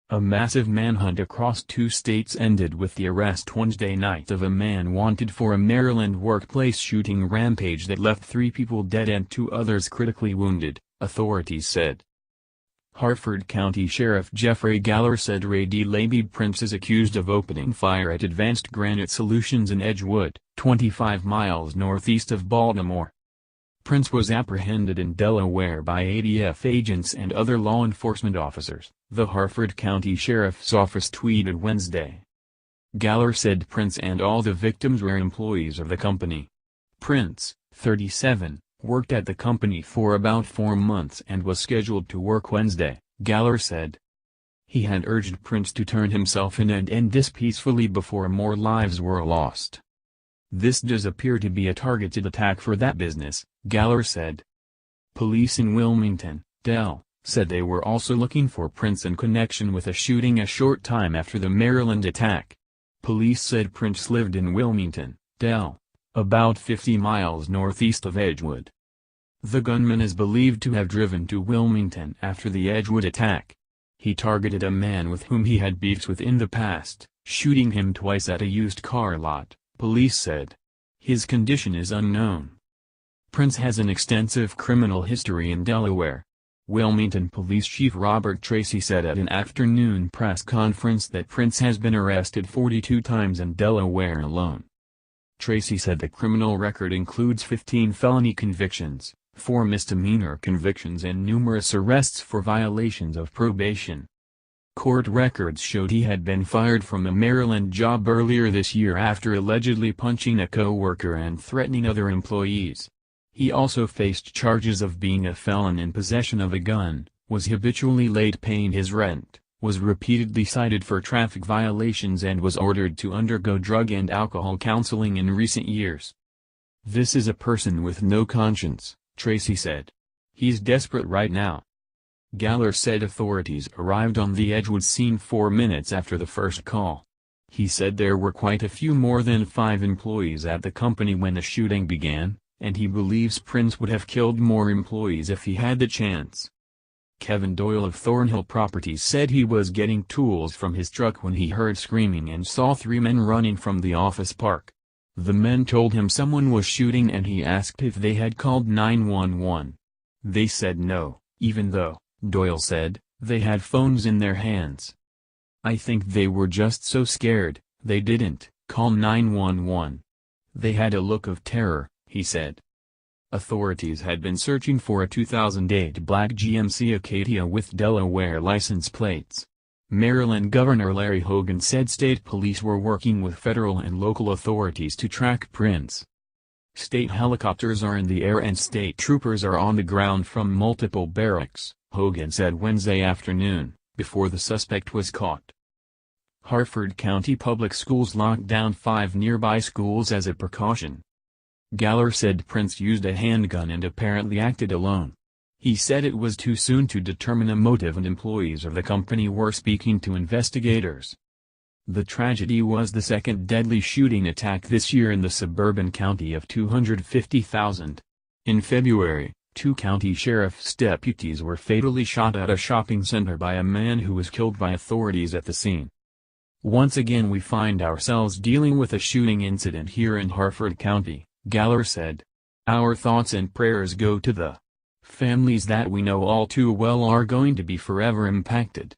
A massive manhunt across 2 states ended with the arrest Wednesday night of a man wanted for a Maryland workplace shooting rampage that left 3 people dead and 2 others critically wounded, authorities said. Harford County Sheriff Jeffrey Galler said Ray D. Labeeb Prince is accused of opening fire at Advanced Granite Solutions in Edgewood, 25 miles northeast of Baltimore. Prince was apprehended in Delaware by ATF agents and other law enforcement officers, the Harford County Sheriff's Office tweeted Wednesday. Galler said Prince and all the victims were employees of the company. Prince, 37, worked at the company for about 4 months and was scheduled to work Wednesday, Galler said. He had urged Prince to turn himself in and end this peacefully before more lives were lost. This does appear to be a targeted attack for that business, Galler said. Police in Wilmington, Del, said they were also looking for Prince in connection with a shooting a short time after the Maryland attack. Police said Prince lived in Wilmington, Del, about 50 miles northeast of Edgewood. The gunman is believed to have driven to Wilmington after the Edgewood attack. He targeted a man with whom he had beefs with in the past, shooting him twice at a used car lot, police said. His condition is unknown. Prince has an extensive criminal history in Delaware. Wilmington Police Chief Robert Tracy said at an afternoon press conference that Prince has been arrested 42 times in Delaware alone. Tracy said the criminal record includes 15 felony convictions, 4 misdemeanor convictions and numerous arrests for violations of probation. Court records showed he had been fired from a Maryland job earlier this year after allegedly punching a co-worker and threatening other employees. He also faced charges of being a felon in possession of a gun, was habitually late paying his rent, was repeatedly cited for traffic violations and was ordered to undergo drug and alcohol counseling in recent years. This is a person with no conscience, Tracy said. He's desperate right now. Galler said authorities arrived on the Edgewood scene 4 minutes after the first call. He said there were quite a few more than 5 employees at the company when the shooting began, and he believes Prince would have killed more employees if he had the chance. Kevin Doyle of Thornhill Properties said he was getting tools from his truck when he heard screaming and saw 3 men running from the office park. The men told him someone was shooting and he asked if they had called 911. They said no, even though, Doyle said, they had phones in their hands. I think they were just so scared, they didn't call 911. They had a look of terror, he said. Authorities had been searching for a 2008 black GMC Acadia with Delaware license plates. Maryland Governor Larry Hogan said state police were working with federal and local authorities to track Prince. State helicopters are in the air and state troopers are on the ground from multiple barracks, Hogan said Wednesday afternoon, before the suspect was caught. Harford County Public Schools locked down 5 nearby schools as a precaution. Galler said Prince used a handgun and apparently acted alone. He said it was too soon to determine a motive and employees of the company were speaking to investigators. The tragedy was the 2nd deadly shooting attack this year in the suburban county of 250,000. In February, 2 county sheriff's deputies were fatally shot at a shopping center by a man who was killed by authorities at the scene. Once again we find ourselves dealing with a shooting incident here in Harford County, Galler said. Our thoughts and prayers go to the families that we know all too well are going to be forever impacted.